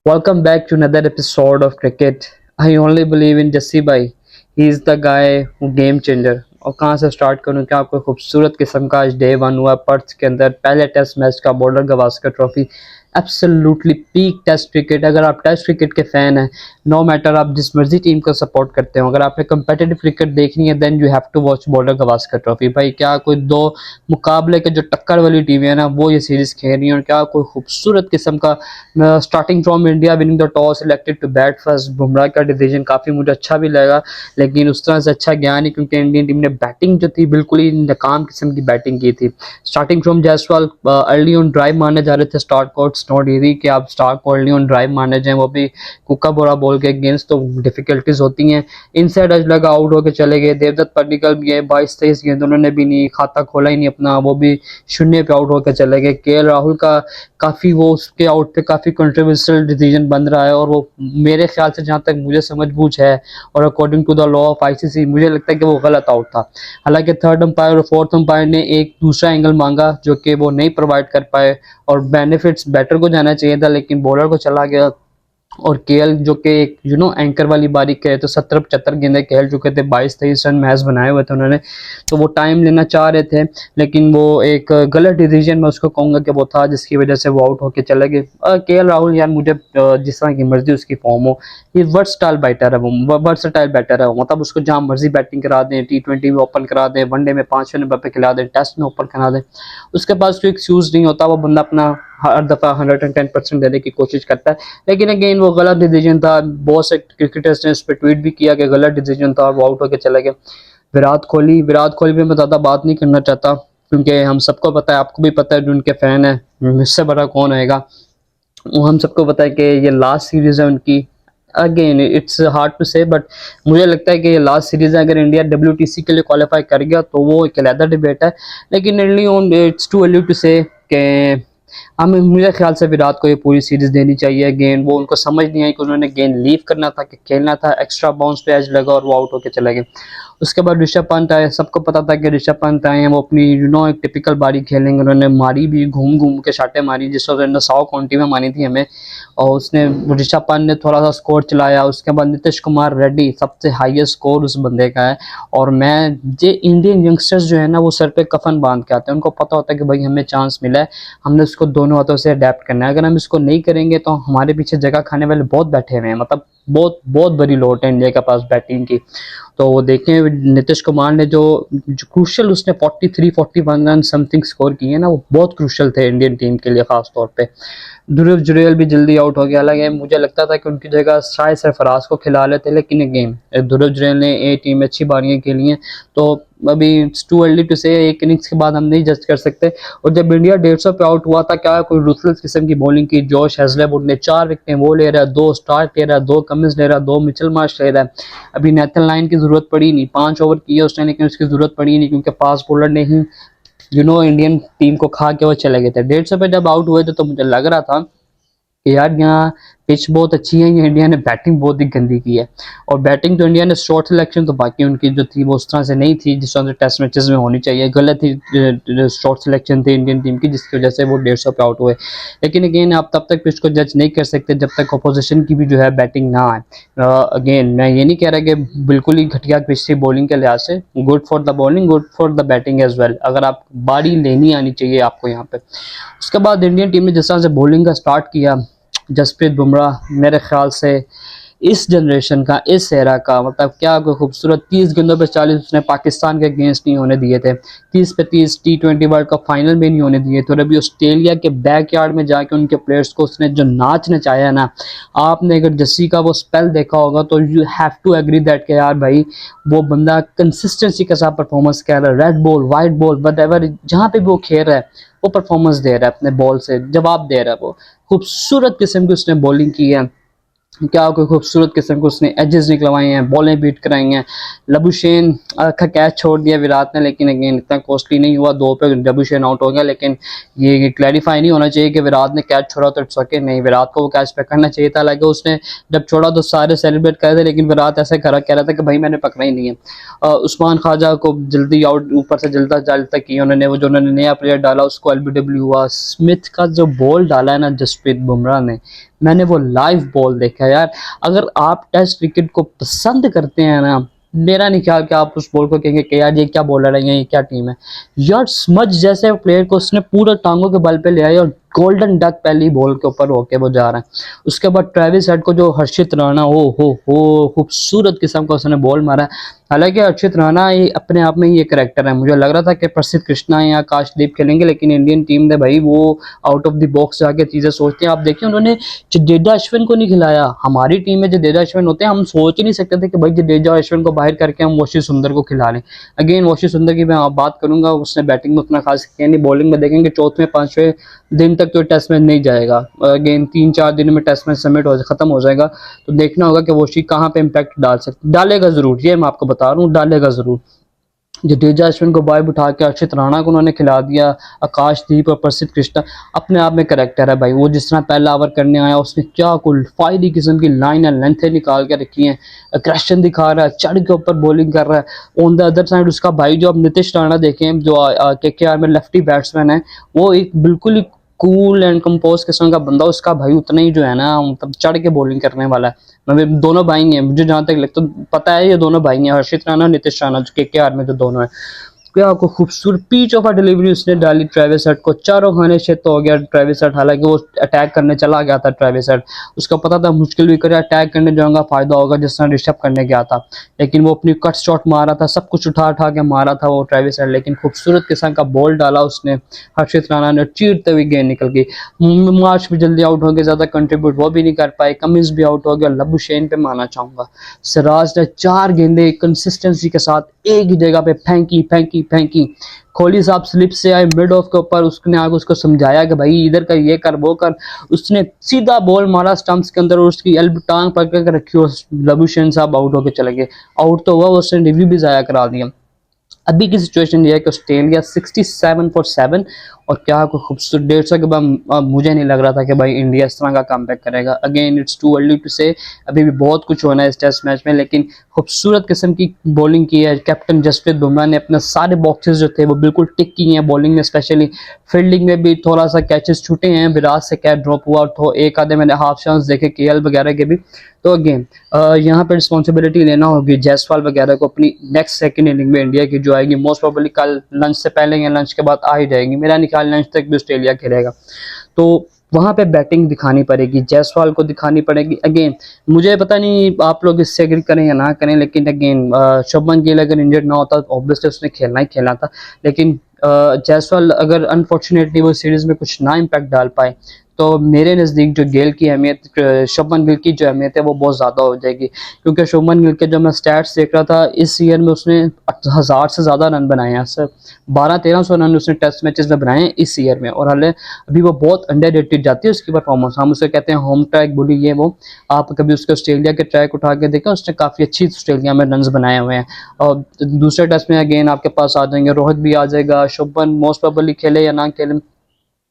Welcome back to another episode of cricket. I only believe in Jassi Bhai. He is the guy who game changer. और कहाँ से start करूँ क्या आपको खूबसूरत किस्म का आज डे वन हुआ पर्थ के अंदर पहले टेस्ट मैच का Border Gavaskar trophy absolutely peak test cricket. अगर आप टेस्ट क्रिकेट के फैन हैं, नो मैटर आप जिस मर्जी टीम को सपोर्ट करते हो, अगर आपने कम्पिटिटिव क्रिकेट देखनी है then you have to watch Border Gavaskar trophy. भाई क्या कोई दो मुकाबले के जो टक्कर वाली टीमें हैं ना वो ये सीरीज खेल रही हैं, और क्या कोई खूबसूरत किस्म का starting from India winning the toss selected to bat first. Bumrah का डिसीजन काफ़ी मुझे अच्छा भी लगा, लेकिन उस तरह से अच्छा गया नहीं क्योंकि इंडियन टीम ने बैटिंग जो थी बिल्कुल ही नाकाम किस्म की बैटिंग की थी। Starting from Jaiswal early on drive मारने जा रहे थे स्टार्ट कोर्ट्स, नॉट इजी कि आप स्टार्ट को अर्ली ऑन ड्राइव मारने जाएं, वो भी कुका बोरा बॉल के अगेंस्ट, तो डिफिकल्टीज होती हैं। इनसाइड एज लगा आउट होकर चले गए। देवदत्त पडिक्कल भी है 22-23 गेंद, उन्होंने भी नहीं खाता खोला ही नहीं अपना, वो भी शून्य पे आउट होकर चले गए। के राहुल का काफ़ी वो उसके आउट पे काफ़ी कंट्रोवर्शियल डिसीजन बन रहा है, और वो मेरे ख्याल से जहाँ तक मुझे समझ बूझ है और according to the law of ICC मुझे लगता है कि वो गलत आउट था। हालांकि थर्ड अंपायर और फोर्थ अंपायर ने एक दूसरा एंगल मांगा जो कि वो नहीं प्रोवाइड कर पाए, और बेनिफिट्स बैटर को जाना चाहिए था लेकिन बॉलर को चला गया। और केएल जो कि एक एंकर वाली बारी कहे तो 70-75 गेंदें खेल चुके थे, 22-23 रन मैच बनाए हुए थे उन्होंने, तो वो टाइम लेना चाह रहे थे, लेकिन वो एक गलत डिसीजन मैं उसको कहूँगा कि वो था जिसकी वजह से वो आउट होके चले गए। केएल राहुल यार मुझे जिस तरह की मर्जी उसकी फॉर्म हो, ये वर्सटाइल बैटर है, वो वर्सटाइल बैटर है, मतलब उसको जहाँ मर्जी बैटिंग करा दें, T20 में ओपन करा दें, वनडे में 5वें नंबर पर खिला दें, टेस्ट में ओपन करा दें, उसके पास कोई एक्सक्यूज नहीं होता। वो बंदा अपना हर दफ़ा 110% देने की कोशिश करता है, लेकिन अगेन वो गलत डिसीजन था। बहुत से क्रिकेटर्स ने उस पर ट्वीट भी किया कि गलत डिसीजन था और वो आउट होकर चले गए। विराट कोहली पे मैं ज़्यादा बात नहीं करना चाहता क्योंकि हम सबको पता है, आपको भी पता है जो उनके फ़ैन है मुझसे बड़ा कौन होएगा। वो हम सबको पता है कि ये लास्ट सीरीज़ है उनकी। अगेन इट्स हार्ड टू से, बट मुझे लगता है कि ये लास्ट सीरीज है। अगर इंडिया WTC के लिए क्वालिफाई कर गया तो वो एक अलग डिबेट है, लेकिन इट्स टू अर्ली टू से कि हमें मेरे ख्याल से विराट को ये पूरी सीरीज देनी चाहिए। गेंद वो उनको समझ नहीं आई कि उन्होंने गेंद लीव करना था कि खेलना था, एक्स्ट्रा बाउंस पे एज लगा और वो आउट होकर चले गए। उसके बाद ऋषभ पंत आए, सबको पता था कि ऋषभ पंत आए हैं, वो अपनी एक टिपिकल बारी खेलेंगे। उन्होंने मारी भी, घूम घूम के शाटें मारी जिस वक्त 100 काउंटी में मारी थी हमें, और उसने ऋषभ पंत ने थोड़ा सा स्कोर चलाया। उसके बाद नीतीश कुमार रेड्डी, सबसे हाईएस्ट स्कोर उस बंदे का है। और मैं जे इंडियन यंगस्टर्स जो है ना वो सर पे कफन बांध के आते हैं, उनको पता होता है कि भाई हमें चांस मिला है, हमने उसको दोनों हाथों से अडेप्ट करना है। अगर हम इसको नहीं करेंगे तो हमारे पीछे जगह खाने वाले बहुत बैठे हुए हैं, मतलब बहुत बहुत बड़ी लोट है इंडिया के पास बैटिंग की। तो वो देखें नीतीश कुमार ने जो क्रूशल उसने 43-41 रन समथिंग स्कोर किए ना, वो बहुत क्रूशल थे इंडियन टीम के लिए खास तौर पे। ध्रुव जुरेल भी जल्दी आउट हो गया, हालांकि मुझे लगता था कि उनकी जगह शायद सरफराज को खिला लेते, लेकिन अगेन ध्रुव जुरेल ने ए टीम में अच्छी बारियां खेली हैं, तो अभी इट्स टू अर्ली टू से, एक इनिंग्स के बाद हम नहीं जज कर सकते। और जब इंडिया 150 पे आउट हुआ था, क्या कोई रूथलेस किस्म की बॉलिंग की। जॉश हेजलवुड ने 4 विकेटें वो ले रहा है, 2 स्टार्क ले रहा है, 2 कमिंस ले रहा है, 2 मिचेल मार्श ले रहा है। अभी नेथन लाइन की जरूरत पड़ी नहीं, 5 ओवर किए उसने, लेकिन उसकी जरूरत पड़ी नहीं क्योंकि फास्ट बॉलर ने ही इंडियन टीम को खा के वो चले गए थे। 150 पे जब आउट हुए थे तो मुझे लग रहा था कि यार यहाँ पिच बहुत अच्छी है, इंडिया ने बैटिंग बहुत ही गंदी की है। और बैटिंग तो इंडिया ने शॉर्ट सिलेक्शन तो बाकी उनकी जो थी वो उस तरह से नहीं थी जिस तरह से टेस्ट मैचेस में होनी चाहिए, गलत ही शॉर्ट सिलेक्शन थी इंडियन टीम की, जिसकी वजह से वो 150 पे आउट हुए। लेकिन अगेन आप तब तक पिच को जज नहीं कर सकते जब तक अपोजिशन की भी जो है बैटिंग ना आए। अगेन मैं ये नहीं कह रहा कि बिल्कुल ही घटिया पिच थी बॉलिंग के लिहाज से, good for the bowling, good for the batting as well. अगर आप बारी लेनी आनी चाहिए आपको यहाँ पे। उसके बाद इंडियन टीम ने जिस तरह से बॉलिंग का स्टार्ट किया, जसप्रीत बुमराह मेरे ख्याल से इस जनरेशन का, इस एरा का, मतलब क्या कोई खूबसूरत 30 गेंदों पे 40 उसने पाकिस्तान के अगेंस्ट नहीं होने दिए थे, 30 पे 30 T20 वर्ल्ड कप फाइनल में नहीं होने दिए थे। और अभी ऑस्ट्रेलिया के बैकयार्ड में जाके उनके प्लेयर्स को उसने जो नाच नचाया ना, आपने अगर जस्सी का वो स्पेल देखा होगा तो you have to agree that कि यार भाई वो बंदा कंसिस्टेंसी के साथ परफॉर्मेंस कर रहा है। Red ball, white ball, whatever जहाँ पे भी वो खेल रहा है वो परफॉर्मेंस दे रहा है, अपने बॉल से जवाब दे रहा है। वो खूबसूरत किस्म की उसने बॉलिंग की है, क्या कोई खूबसूरत किस्म को उसने एजेस निकलवाए हैं, बॉलें बीट कराई हैं। लबुशेन का कैच छोड़ दिया विराट ने, लेकिन अगेन इतना कॉस्टली नहीं हुआ, 2 पे लबुशेन आउट हो गया। लेकिन ये क्लैरिफाई नहीं होना चाहिए कि विराट ने कैच छोड़ा तो इट्स ओके, नहीं, विराट को वो कैच पकड़ना चाहिए था। हालांकि उसने जब छोड़ा तो सारे सेलिब्रेट कर रहे थे, लेकिन विराट ऐसे कह रहा था कि भाई मैंने पकड़ा ही नहीं है। उस्मान ख्वाजा को जल्दी आउट, ऊपर से जल्दा किया उन्होंने, वो जो उन्होंने नया प्लेयर डाला उसको LBW हुआ। स्मिथ का जो बॉल डाला है ना जसप्रीत बुमराह ने, मैंने वो लाइव बॉल देखा यार। अगर आप टेस्ट क्रिकेट को पसंद करते हैं ना, मेरा नहीं ख्याल कि आप उस बॉल को कहेंगे कि यार ये क्या बॉलर है, ये क्या टीम है। यार स्मच जैसे प्लेयर को उसने पूरा टांगों के बल पे ले आया और गोल्डन डक पहली बॉल के ऊपर होके वो जा रहा है। उसके बाद ट्रेविस हेड को जो हर्षित राणा, हो खूबसूरत किस्म का उसने बॉल मारा है। हालांकि हर्षित राणा ये अपने आप में ही एक करेक्टर है। मुझे लग रहा था कि प्रसिद्ध कृष्णा या आकाशदीप खेलेंगे, लेकिन इंडियन टीम ने भाई वो आउट ऑफ द बॉक्स जाके चीजें सोचते हैं। आप देखिए उन्होंने जडेजा अश्विन को नहीं खिलाया। हमारी टीम में जडेजा अश्विन होते हैं, हम सोच ही नहीं सकते थे कि भाई जडेजा अश्विन को बाहर करके हम वॉशिंग सुंदर को खिला लें। अगेन वॉशिंग सुंदर की मैं बात करूंगा, उसने बैटिंग में उतना खास किया नहीं, बॉलिंग में देखेंगे चौथे पांचवें दिन तक तो टेस्ट मैच नहीं जाएगा। अगेन 3-4 दिन में टेस्ट मैच सबमिट हो खत्म हो जाएगा, तो देखना होगा कि वॉशी कहाँ पे इम्पैक्ट डालेगा जरूर, ये मैं आपको बता रहा हूँ, डालेगा जरूर। जडेजा अश्विन को बाय उठा के हर्षित राणा को उन्होंने खिला दिया। आकाशदीप और प्रसिद्ध कृष्णा अपने आप में करेक्टर है भाई। वो जिस तरह पहला ओवर करने आया उसने क्या कुल फायदी किस्म की लाइन एंड लेंथें निकाल के रखी हैं, अग्रेशन दिखा रहा है, चढ़ के ऊपर बॉलिंग कर रहा है। ऑन द अदर साइड उसका भाई जो अब नीतीश राणा देखें, जो KKR में लेफ्टी बैट्समैन है, वो एक बिल्कुल ही कूल एंड कंपोज किस्म का बंदा। उसका भाई उतना ही जो है ना, मतलब चढ़ के बॉलिंग करने वाला है। मतलब दोनों भाई हैं, मुझे जहां तक लगता पता है ये दोनों भाई हैं, हर्षित राणा नीतीश राणा, जो KKR में जो दोनों है। क्या को खूबसूरत पीच ऑफ डिलीवरी उसने डाली ट्रेविस हेड को, चारों खाने से तो हो गया ट्रेविस हेड। हालांकि वो अटैक करने चला गया था ट्रेविस हेड, उसका पता था मुश्किल भी करे, अटैक करने जाऊंगा फायदा होगा जिस तरह ऋषभ करने गया था, लेकिन वो अपनी कट शॉट मारा था, सब कुछ उठा उठा के मारा था वो ट्रेविस हेड। लेकिन खूबसूरत किस्म का बॉल डाला उसने, हर्षित राणा ने चीरते हुए गेंद निकल गई। मार्च भी जल्दी आउट हो गए, ज्यादा कंट्रीब्यूट वो भी नहीं कर पाए, कमिंस भी आउट हो गया। लबुशेन पे मानना चाहूंगा, सिराज ने 4 गेंदे कंसिस्टेंसी के साथ एक ही जगह पे फेंकी फेंकी फेंकी। कोहली साहब स्लिप से आए मिड ऑफ के ऊपर, उसने आगे उसको समझाया कि भाई इधर कर, ये कर, वो कर। उसने सीधा बॉल मारा स्टंप्स के अंदर और उसकी एल्ब टांग पकड़ कर रखी और लबुशेन साहब आउट होकर चले गए। आउट तो हुआ, उसने रिव्यू भी जाया करा दिया। अभी की सिचुएशन ये है कि ऑस्ट्रेलिया 67 फॉर 7, और क्या कोई खूबसूरत 150 के बाद मुझे नहीं लग रहा था कि भाई इंडिया इस तरह का कमबैक करेगा। Again it's too early to say, अभी भी बहुत कुछ होना है इस टेस्ट मैच में, लेकिन खूबसूरत किस्म की बॉलिंग की है। कैप्टन जसप्रीत बुमराह ने अपने सारे बॉक्सेस जो थे वो बिल्कुल टिक किए हैं, बॉलिंग में स्पेशली। फील्डिंग में भी थोड़ा सा कैचेस छूटे हैं, विराट से कैच ड्रॉप हुआ, तो एक आधे मैंने हाफ चांस देखे KL वगैरह के भी। तो अगेन यहाँ पे रिस्पॉन्सिबिलिटी लेना होगी जायसवाल वगैरह को अपनी नेक्स्ट सेकंड इनिंग में इंडिया की, जो आएगी मोस्ट प्रोबेबली कल लंच से पहले या लंच के बाद आ ही जाएगी। मेरा नहीं ख्याल लंच तक भी ऑस्ट्रेलिया खेलेगा, तो वहां पे बैटिंग दिखानी पड़ेगी, जायसवाल को दिखानी पड़ेगी। अगेन मुझे पता नहीं आप लोग इससे एग्री करें या ना करें, लेकिन अगेन शुभमन गिल अगर इंजर्ड ना होता तो ऑब्वियसली उसने खेलना ही खेलना था। लेकिन जायसवाल अगर अनफॉर्चुनेटली वो सीरीज में कुछ ना इम्पैक्ट डाल पाए, तो मेरे नज़दीक जो गेल की अहमियत, शुभमन गिल की जो अहमियत है वो बहुत ज़्यादा हो जाएगी। क्योंकि शुभमन गिल के जो मैं स्टैट्स देख रहा था, इस ईयर में उसने 1000 से ज़्यादा रन बनाए हैं सर, 1200-1300 रन उसने टेस्ट मैचेस में बनाए हैं इस ईयर में। और हाले अभी वो बहुत अंडररेटेड जाती है उसकी परफॉर्मेंस, हम उसे कहते हैं होम ट्रैक बोली, ये वो आप कभी उसके ऑस्ट्रेलिया के ट्रैक उठा के देखें, उसने काफ़ी अच्छी ऑस्ट्रेलिया में रन बनाए हुए हैं। और दूसरे टेस्ट में अगेन आपके पास आ जाएंगे, रोहित भी आ जाएगा, शुभमन मोस्ट प्रोबेबली खेले या ना खेले।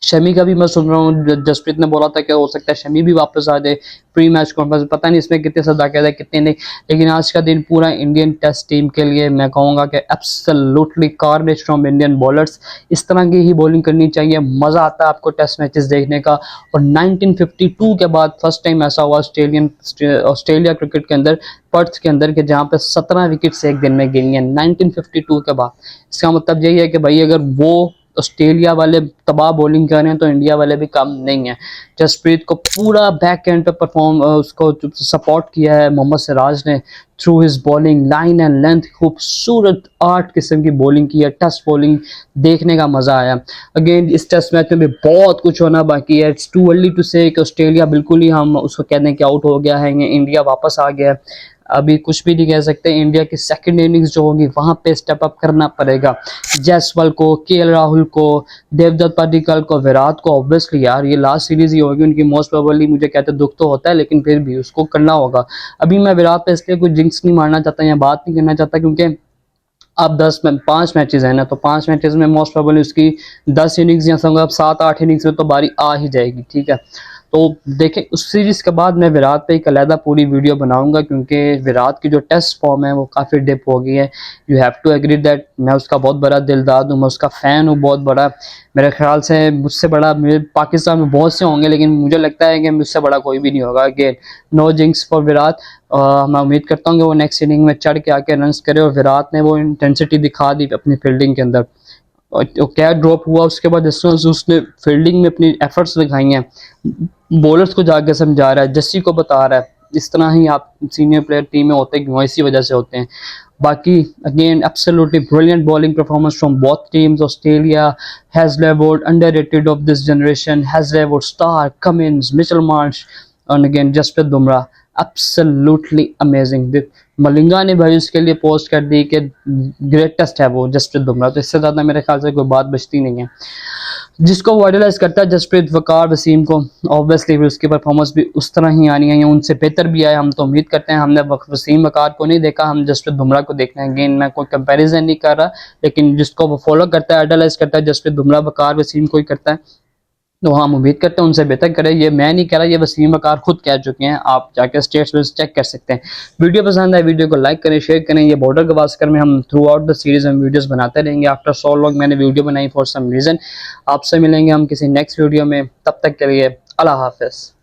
शमी का भी मैं सुन रहा हूँ, जसप्रीत ने बोला था कि हो सकता है शमी भी वापस आ जाए प्री मैच कॉन्फ्रेंस, पता नहीं इसमें कितने सदाकत है कितने नहीं। लेकिन आज का दिन पूरा इंडियन टेस्ट टीम के लिए मैं कहूँगा कि absolutely carnage from Indian bowlers. इस तरह की ही बॉलिंग करनी चाहिए, मज़ा आता है आपको टेस्ट मैचेस देखने का। और 1952 के बाद फर्स्ट टाइम ऐसा हुआ ऑस्ट्रेलिया क्रिकेट के अंदर, पर्थ के अंदर, के जहाँ पे 17 विकेट्स एक दिन में गिरी हैं 1952 के बाद। इसका मतलब यही है कि भाई अगर वो ऑस्ट्रेलिया वाले तबाह बॉलिंग कर रहे हैं तो इंडिया वाले भी कम नहीं है। जसप्रीत को पूरा बैक एंड पे परफॉर्म उसको सपोर्ट किया है मोहम्मद सिराज ने through his bowling, line and length, खूबसूरत 8 किस्म की बॉलिंग की है, टेस्ट बॉलिंग देखने का मजा आया। अगेन इस टेस्ट मैच में भी बहुत कुछ होना बाकी है, इट्स टू अर्ली टू से कि ऑस्ट्रेलिया बिल्कुल ही हम उसको कहते हैं कि आउट हो गया है, इंडिया वापस आ गया है, अभी कुछ भी नहीं कह सकते। इंडिया की सेकंड इनिंग्स जो होगी वहां पे स्टेप अप करना पड़ेगा, जायसवाल को, KL राहुल को, देवदत्त पडिक्कल को, विराट को। ऑब्वियसली यार ये लास्ट सीरीज ही होगी उनकी, मोस्ट प्रोबेबली मुझे कहते दुख तो होता है, लेकिन फिर भी उसको करना होगा। अभी मैं विराट पे इसलिए कोई जिंक्स नहीं मारना चाहता या बात नहीं करना चाहता, क्योंकि अब 5 मैचेस है ना, तो 5 मैचेस में मोस्ट प्रोबेबली उसकी 10 इनिंग्स या समझो अब 7-8 इनिंग्स में तो बारी आ ही जाएगी, ठीक है। तो देखें उस सीरीज़ के बाद मैं विराट पे एक अलहदा पूरी वीडियो बनाऊंगा, क्योंकि विराट की जो टेस्ट फॉर्म है वो काफ़ी डिप हो गई है। You have to agree that मैं उसका बहुत बड़ा दिलदार हूँ, मैं उसका फ़ैन हूँ बहुत बड़ा। मेरे ख्याल से मुझसे बड़ा मेरे पाकिस्तान में बहुत से होंगे, लेकिन मुझे लगता है कि मुझसे बड़ा कोई भी नहीं होगा। Again no jinx for Virat. मैं उम्मीद करता हूँ कि वो नेक्स्ट इनिंग में चढ़ के आके रन्स करे, और विराट ने वो इंटेंसिटी दिखा दी अपनी फील्डिंग के अंदर। और क्या ड्रॉप हुआ उसके बाद, जिस तरह से उसने फील्डिंग में अपनी एफर्ट्स दिखाई हैं, बॉलर्स को जाके समझा रहा है, जस्सी को बता रहा है इस तरह ही आप सीनियर प्लेयर टीम में होते क्यों, इसी वजह से होते हैं। बाकी again absolutely brilliant bowling performance from both teams. Australia Hazlewood underrated of this generation, Hazlewood, Stark, Cummins, Mitchell Marsh, and again Jasprit Bumrah absolutely amazing। Malinga ने भाई उसके लिए पोस्ट कर दी कि ग्रेटेस्ट है वो जसप्रीत बुमराह, तो इससे ज़्यादा मेरे ख्याल से कोई बात बचती नहीं है। जिसको वो आइडलाइज करता है जसप्रीत, वकार, वसीम को, ऑब्वियसली उसकी परफॉर्मेंस भी उस तरह ही आनी है, उनसे बेहतर भी आए। हम तो उम्मीद करते हैं, हमने वसीम वकार को नहीं देखा, हम जसप्रीत बुमराह को देखना है। अगेन मैं कोई कंपैरिजन नहीं कर रहा, लेकिन जिसको वो फॉलो करता है, आइडलाइज करता है, जसप्रीत बुमराह, वकार, वसीम को ही करता है, तो हम उम्मीद करते हैं उनसे बेहतर करें। ये मैं नहीं कह रहा, ये वसीम वकार खुद कह चुके हैं, आप जाकर स्टेट्स चेक कर सकते हैं। वीडियो पसंद आए वीडियो को लाइक करें, शेयर करें। ये बॉर्डर गवास्कर में हम थ्रू आउट द सीरीज हम वीडियोस बनाते रहेंगे। आफ्टर सो लॉन्ग मैंने वीडियो बनाई फॉर सम रीज़न। आपसे मिलेंगे हम किसी नेक्स्ट वीडियो में, तब तक के लिए अल्लाह हाफिज़।